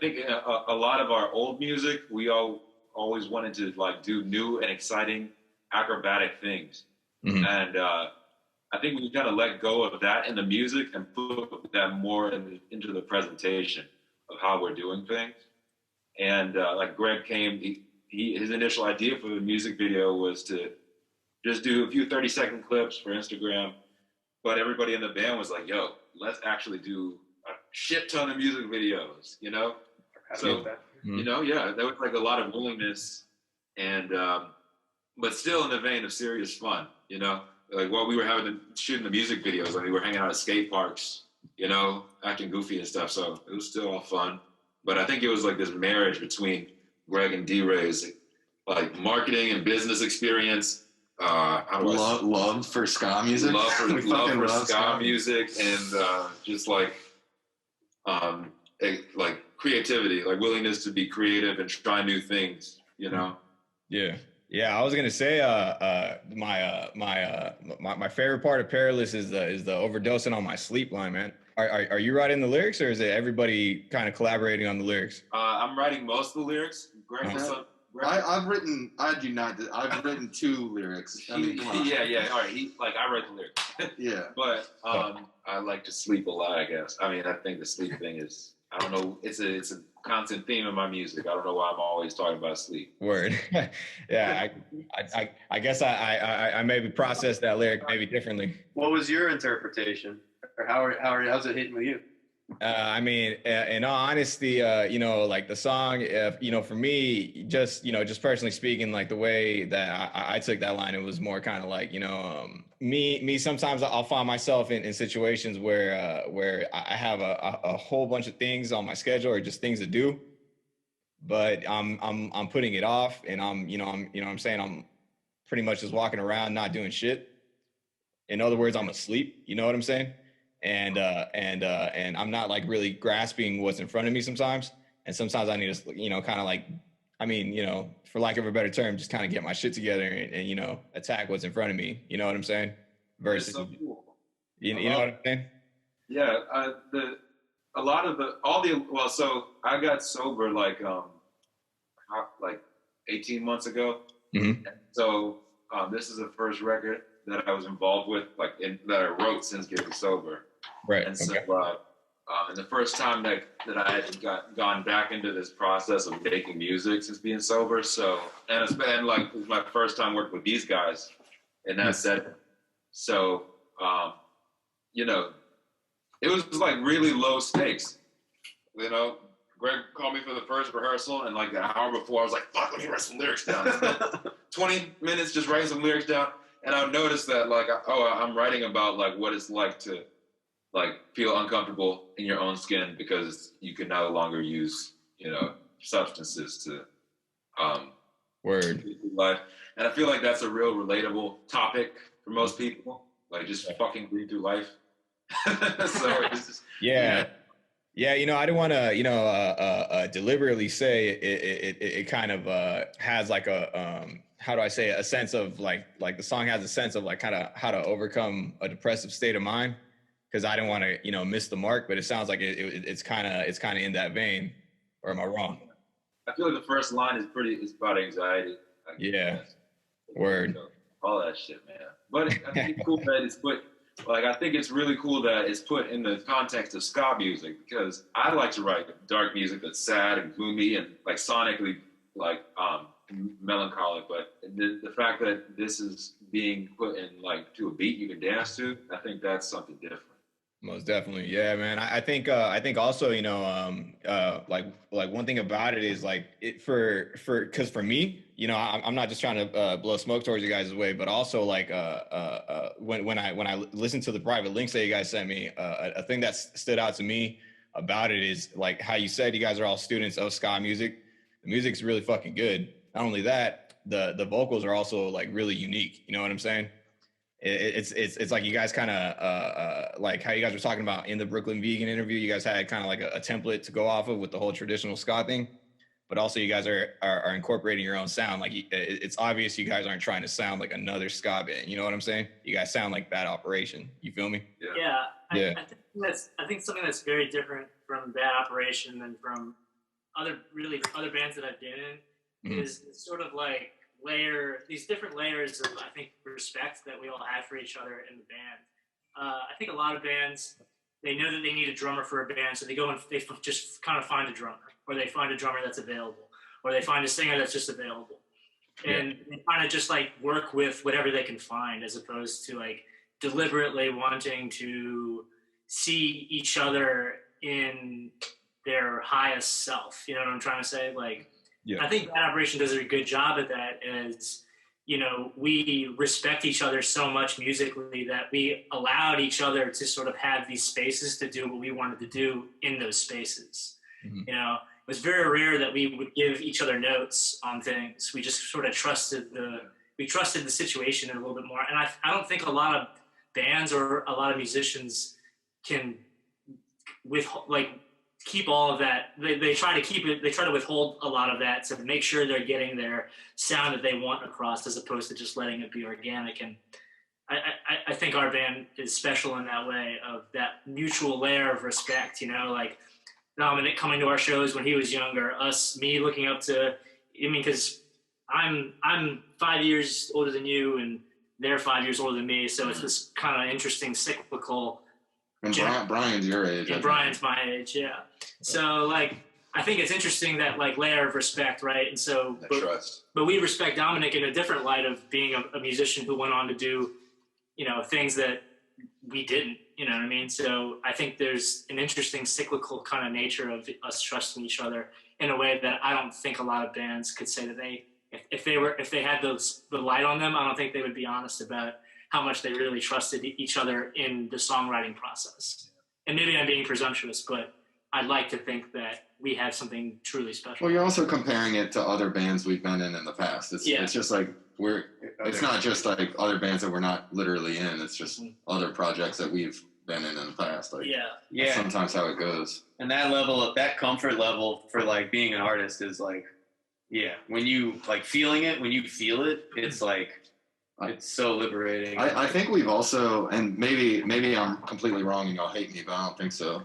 think a lot of our old music, we all always wanted to like do new and exciting acrobatic things. Mm-hmm. And I think we kind of let go of that in the music and put that more into the presentation of how we're doing things. And like Greg came, his initial idea for the music video was to just do a few 30-second clips for Instagram. But everybody in the band was like, yo, let's actually do a shit ton of music videos, you know? So, you know, yeah, there was like a lot of willingness and, but still in the vein of serious fun, you know? Like while we were shooting the music videos, like we were hanging out at skate parks, you know, acting goofy and stuff. So it was still all fun. But I think it was like this marriage between Greg and D-Ray's like marketing and business experience. Love for ska music. Love for ska music and just like creativity, like willingness to be creative and try new things, you know? Yeah, I was gonna say my favorite part of Perilous is the overdosing on my sleep line, man. Are you writing the lyrics or is it everybody kind of collaborating on the lyrics? I'm writing most of the lyrics. I've written 2 lyrics. I mean, yeah. All right, I write the lyrics. Yeah. But I like to sleep a lot, I guess. I mean, I think the sleep thing is, I don't know, it's a constant theme in my music. I don't know why I'm always talking about sleep. Word. Yeah, I guess I maybe processed that lyric maybe differently. What was your interpretation? Or how's it hitting with you? I mean, in all honesty, you know, like the song, you know, for me, just personally speaking, like the way that I took that line, it was more kind of like, you know, me, sometimes I'll find myself in situations where I have a whole bunch of things on my schedule or just things to do, but I'm putting it off and I'm saying I'm pretty much just walking around, not doing shit. In other words, I'm asleep. You know what I'm saying? And I'm not like really grasping what's in front of me sometimes. And sometimes I need to, you know, kind of like, I mean, you know, for lack of a better term, just kind of get my shit together and, you know, attack what's in front of me. You know what I'm saying? Versus, so cool. you know what I'm saying? Yeah. So I got sober like 18 months ago. Mm-hmm. So this is the first record that I was involved with, that I wrote since getting sober. Right. And so, and the first time that I had gone back into this process of making music since being sober. So, and it's been like, it was my first time working with these guys in that setting. So, you know, it was like really low stakes. You know, Greg called me for the first rehearsal, and like an hour before, I was like, fuck, let me write some lyrics down. 20 minutes just writing some lyrics down. And I noticed that like, I'm writing about like what it's like to like feel uncomfortable in your own skin because you can no longer use, you know, substances to Word. life. And I feel like that's a real relatable topic for most people. Like just fucking breathe through life. So it's just, yeah. Yeah, you know, I didn't want to, you know, deliberately say it kind of has like a, how do I say it? A sense of like the song has a sense of like kind of how to overcome a depressive state of mind. Because I didn't want to, you know, miss the mark, but it sounds like it's kind of in that vein. Or am I wrong? I feel like the first line is about anxiety. Yeah. Word. You know, all that shit, man. But I think it's cool that it's put. Like, I think it's really cool that it's put in the context of ska music because I like to write dark music that's sad and gloomy and like sonically like melancholic. But the fact that this is being put in like to a beat you can dance to, I think that's something different. Most definitely. Yeah, man. I think also, you know, like one thing about it is like because for me, you know, I'm not just trying to blow smoke towards you guys' way, but also like when I listened to the private links that you guys sent me, a thing that stood out to me about it is like how you said you guys are all students of ska music. The music's really fucking good. Not only that, the vocals are also like really unique. You know what I'm saying? It's like you guys kind of like how you guys were talking about in the Brooklyn Vegan interview. You guys had kind of like a template to go off of with the whole traditional ska thing, but also you guys are incorporating your own sound. Like it's obvious you guys aren't trying to sound like another ska band. You know what I'm saying? You guys sound like Bad Operation. You feel me? Yeah. I think something that's very different from Bad Operation than from other bands that I've been in Mhm. is sort of like these different layers of, I think, respect that we all have for each other in the band. I think a lot of bands, they know that they need a drummer for a band, so they go and they just kind of find a drummer, or they find a drummer that's available, or they find a singer that's just available. And they kind of just like work with whatever they can find, as opposed to like deliberately wanting to see each other in their highest self. You know what I'm trying to say? Like, I think Bad Operation does a good job at that. As you know, we respect each other so much musically that we allowed each other to sort of have these spaces to do what we wanted to do in those spaces. Mm-hmm. You know, it was very rare that we would give each other notes on things. We just sort of trusted the situation a little bit more. And I don't think a lot of bands or a lot of musicians can keep all of that. They try to keep it. They try to withhold a lot of that to make sure they're getting their sound that they want across, as opposed to just letting it be organic. And I think our band is special in that way, of that mutual layer of respect. You know, like Dominic coming to our shows when he was younger, me looking up to. I mean, because I'm 5 years older than you, and they're 5 years older than me, so it's this kind of interesting cyclical. And Brian's your age. And Brian's my age, yeah. So, like, I think it's interesting, that, like, layer of respect, right? And so, trust. But we respect Dominic in a different light of being a musician who went on to do, you know, things that we didn't, you know what I mean? So I think there's an interesting cyclical kind of nature of us trusting each other in a way that I don't think a lot of bands could say that if they had the light on them, I don't think they would be honest about how much they really trusted each other in the songwriting process. And maybe I'm being presumptuous, but I'd like to think that we have something truly special. Well, you're also comparing it to other bands we've been in the past. It's just like it's not just like other bands that we're not literally in. It's just other projects that we've been in the past. Like, that's sometimes how it goes. And that comfort level for like being an artist is like, when you like feeling it, when you feel it, it's like, it's so liberating. I think we've also, and maybe I'm completely wrong and y'all hate me, but I don't think so.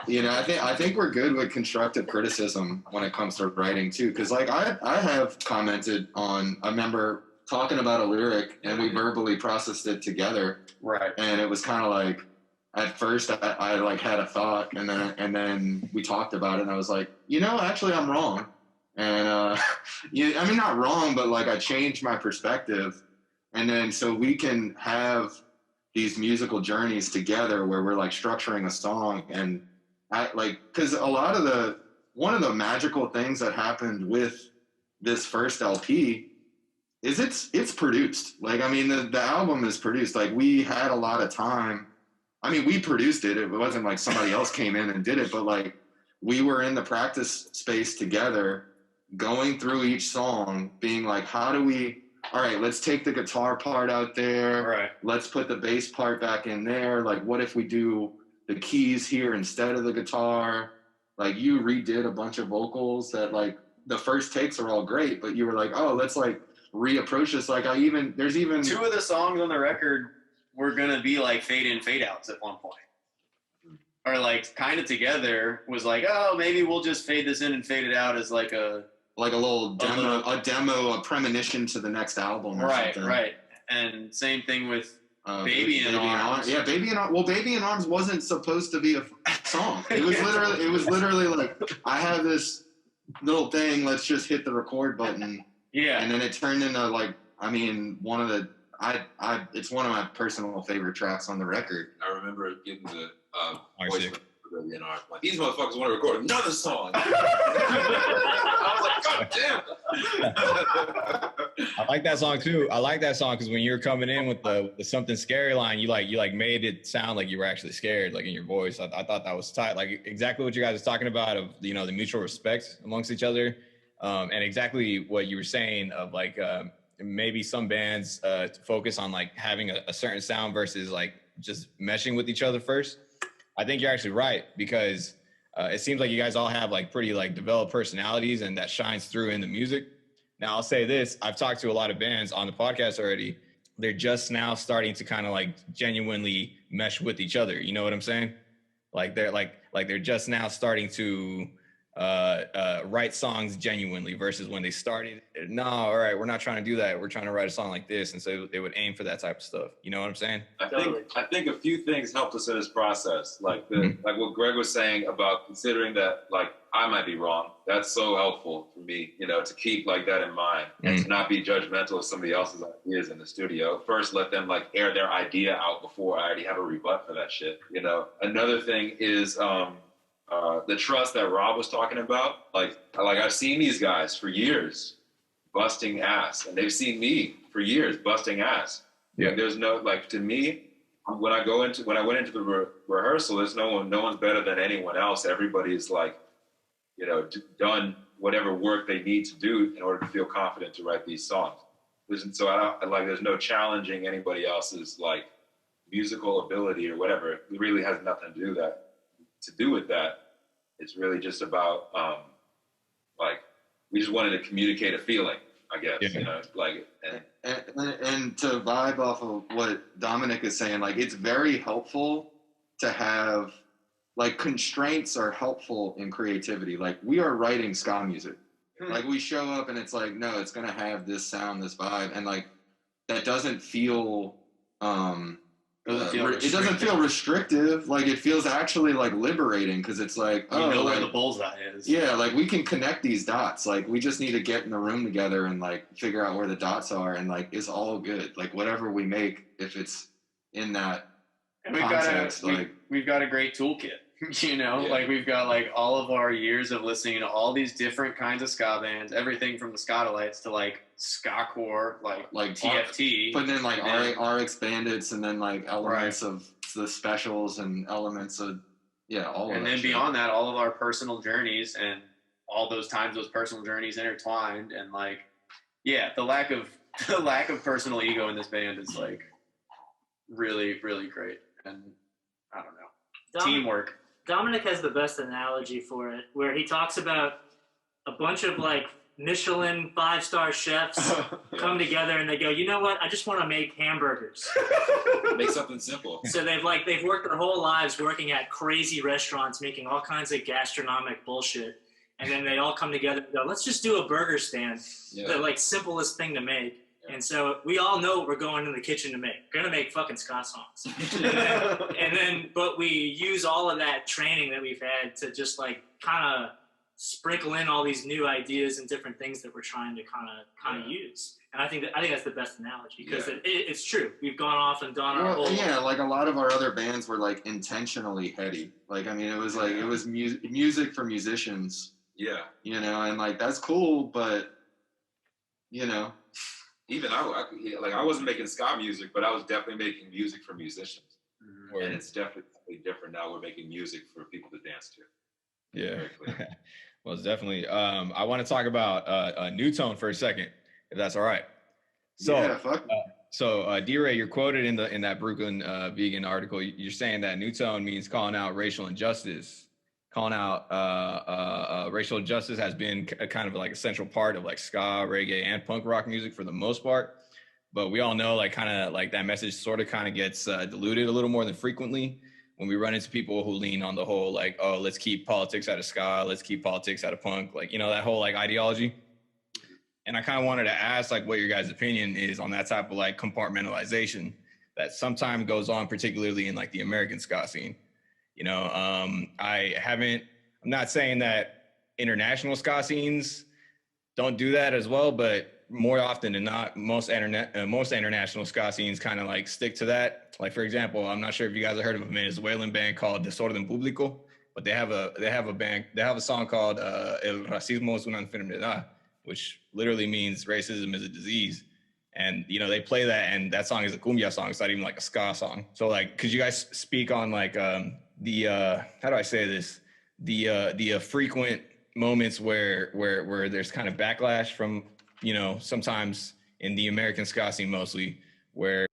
You know, I think we're good with constructive criticism when it comes to writing too. Cause like I have commented on, I remember talking about a lyric and we verbally processed it together. Right. And it was kind of like, at first I like had a thought and then we talked about it and I was like, you know, actually I'm wrong. And, I mean, not wrong, but like I changed my perspective. And then so we can have these musical journeys together where we're like structuring a song. And cause one of the magical things that happened with this first LP is it's produced. Like, I mean, the album is produced. Like, we had a lot of time. I mean, we produced it. It wasn't like somebody else came in and did it, but like we were in the practice space together, going through each song, being like, all right, let's take the guitar part out there. Right. Let's put the bass part back in there. Like, what if we do the keys here instead of the guitar? Like, you redid a bunch of vocals that like the first takes are all great, but you were like, oh, let's like reapproach this. Like there's even 2 of the songs on the record were going to be like fade in, fade outs at one point. Or like kind of together was like, oh, maybe we'll just fade this in and fade it out as like a little demo, a premonition to the next album or something. Right. And same thing with Baby in Arms. Yeah, Baby in Arms. Well, Baby in Arms wasn't supposed to be a song. It was literally like, I have this little thing, let's just hit the record button. Yeah. And then it turned into like, I mean, it's one of my personal favorite tracks on the record. I remember getting the voice for Baby in Arms. Like, these motherfuckers want to record another song. I was like, God damn. I like that song too. I like that song because when you were coming in with the something scary line, you made it sound like you were actually scared, like in your voice. I thought that was tight. Like exactly what you guys are talking about of, you know, the mutual respect amongst each other. And exactly what you were saying of like maybe some bands focus on like having a certain sound versus like just meshing with each other first. I think you're actually right because it seems like you guys all have like pretty like developed personalities and that shines through in the music. Now I'll say this, I've talked to a lot of bands on the podcast already. They're just now starting to kind of like genuinely mesh with each other. You know what I'm saying? Like they're just now starting to write songs genuinely versus when they started. No, all right, we're not trying to do that. We're trying to write a song like this, and so they would aim for that type of stuff. You know what I'm saying? I think a few things helped us in this process, like like what Greg was saying about considering that like I might be wrong. That's so helpful for me, you know, to keep like that in mind and to not be judgmental of somebody else's ideas in the studio. First, let them like air their idea out before I already have a rebut for that shit. You know, another thing is the trust that Rob was talking about. Like I've seen these guys for years busting ass, and they've seen me for years busting ass. Yeah, there's no like to me. When I went into the rehearsal, there's no one's better than anyone else. Everybody's like, you know, done whatever work they need to do in order to feel confident to write these songs. There's no challenging anybody else's like musical ability or whatever. It really has nothing to do with that. It's really just about like we just wanted to communicate a feeling, I guess. You know, like and to vibe off of what Dominic is saying, like it's very helpful to have like constraints are helpful in creativity. Like we are writing ska music. Like we show up and it's like, no, it's gonna have this sound, this vibe, and like that doesn't feel it doesn't feel restrictive. Like it feels actually like liberating because it's like, you know where the bullseye is. Yeah, like we can connect these dots. Like we just need to get in the room together and like figure out where the dots are, and like it's all good. Like whatever we make, if it's in that context, we've got a great toolkit. You know, like we've got like all of our years of listening to all these different kinds of ska bands, everything from the Scotalites to like ska core, like TFT. But then like our expandeds and then like elements of the specials and elements of all of and that then shit. Beyond that, all of our personal journeys and all those times those personal journeys intertwined, and like the lack of personal ego in this band is like really, really great. And I don't know. Teamwork. Dominic has the best analogy for it, where he talks about a bunch of like Michelin 5-star chefs come together and they go, you know what? I just want to make hamburgers. Make something simple. So they've worked their whole lives working at crazy restaurants, making all kinds of gastronomic bullshit. And then they all come together and go, let's just do a burger stand. The like simplest thing to make. And so we all know what we're going in the kitchen to make. We're going to make fucking ska songs. But we use all of that training that we've had to just like kind of sprinkle in all these new ideas and different things that we're trying to kind of use. And I think that's the best analogy because it's true. We've gone off and done our whole... Yeah, like a lot of our other bands were like intentionally heady. Like, I mean, it was like, it was music for musicians. Yeah. You know, and like, that's cool, but, you know... Even I wasn't making ska music, but I was definitely making music for musicians. Mm-hmm. And it's definitely different now. We're making music for people to dance to. Yeah. Well, it's definitely. I want to talk about New Tone for a second, if that's all right. So, D-Ray, you're quoted in that Brooklyn Vegan article. You're saying that New Tone means calling out racial injustice. Calling out racial injustice has been a kind of like a central part of like ska, reggae, and punk rock music for the most part. But we all know like kind of like that message sort of kind of gets diluted a little more than frequently when we run into people who lean on the whole like, oh, let's keep politics out of ska, let's keep politics out of punk, like, you know, that whole like ideology. And I kind of wanted to ask like what your guys' opinion is on that type of like compartmentalization that sometimes goes on, particularly in like the American ska scene. You know, I'm not saying that international ska scenes don't do that as well, but more often than not, most international ska scenes kind of like stick to that. Like, for example, I'm not sure if you guys have heard of a Venezuelan band called Desorden Público, but they have a song called El Racismo es una enfermedad, which literally means racism is a disease. And, you know, they play that, and that song is a cumbia song. It's not even like a ska song. So, like, could you guys speak on like how do I say this? The frequent moments where there's kind of backlash from, you know, sometimes in the American ska scene mostly, where